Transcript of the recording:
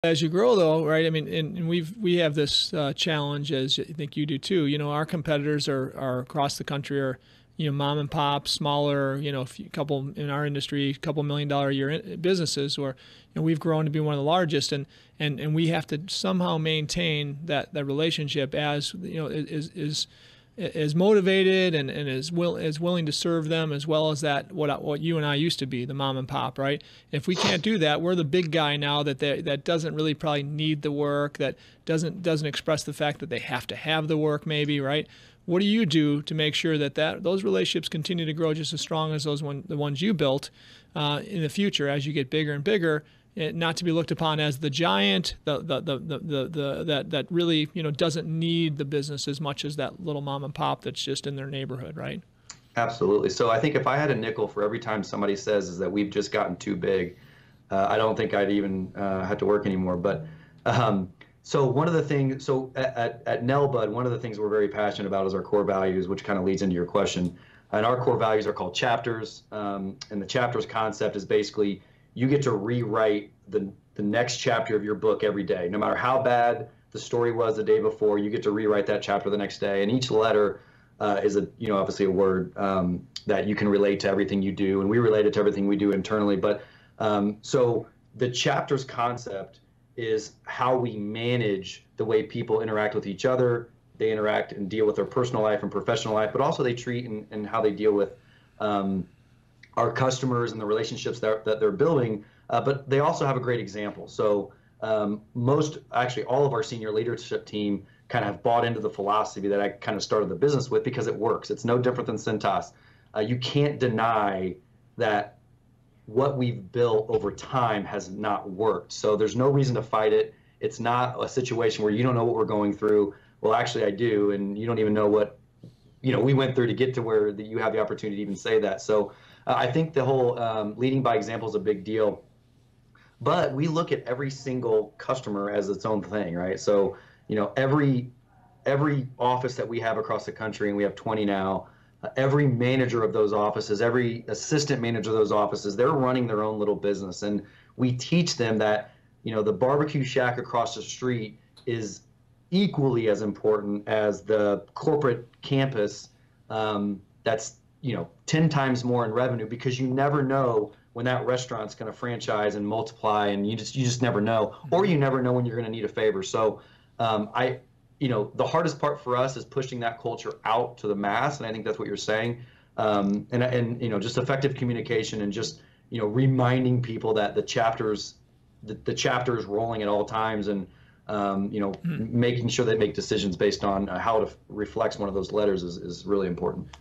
As you grow, though, right? I mean, and we have this challenge, as I think you do too. You know, our competitors are across the country are, you know, mom and pop, smaller, you know, a couple in our industry, couple $1 million a year businesses, where you know we've grown to be one of the largest, and we have to somehow maintain that relationship as you know is motivated and is willing to serve them, as well as that what you and I used to be, the mom and pop, right? If we can't do that, we're the big guy now that doesn't really probably need the work, that doesn't express the fact that they have to have the work, maybe, right? What do you do to make sure that those relationships continue to grow just as strong as the ones you built in the future as you get bigger and bigger? Not to be looked upon as the giant, that really, you know, doesn't need the business as much as that little mom and pop that's just in their neighborhood, right? Absolutely. So I think if I had a nickel for every time somebody says is that we've just gotten too big, I don't think I'd even have to work anymore. But so one of the things, so at Nelbud, one of the things we're very passionate about is our core values, which kind of leads into your question. And our core values are called chapters. And the chapters concept is basically you get to rewrite the next chapter of your book every day. No matter how bad the story was the day before, you get to rewrite that chapter the next day. And each letter is obviously a word that you can relate to everything you do, and we relate it to everything we do internally. But so the chapters concept is how we manage the way people interact with each other. They interact and deal with their personal life and professional life, but also they treat and how they deal with our customers and the relationships that they're building. But they also have a great example. So actually all of our senior leadership team kind of have bought into the philosophy that I kind of started the business with, because it works. It's no different than Cintas. You can't deny that what we've built over time has not worked. So there's no reason to fight it. It's not a situation where you don't know what we're going through. Well, actually I do, and you don't even know what we went through to get to where you have the opportunity to even say that. So I think the whole leading by example is a big deal. But we look at every single customer as its own thing, right? So, every office that we have across the country, and we have 20 now, every manager of those offices, every assistant manager of those offices, they're running their own little business. And we teach them that, the barbecue shack across the street is equally as important as the corporate campus that's 10 times more in revenue, because you never know when that restaurant's going to franchise and multiply, and you just never know, or you never know when you're going to need a favor. So the hardest part for us is pushing that culture out to the mass, and I think that's what you're saying. And just effective communication, and just reminding people that the chapter is rolling at all times, and making sure they make decisions based on how it reflects one of those letters is really important.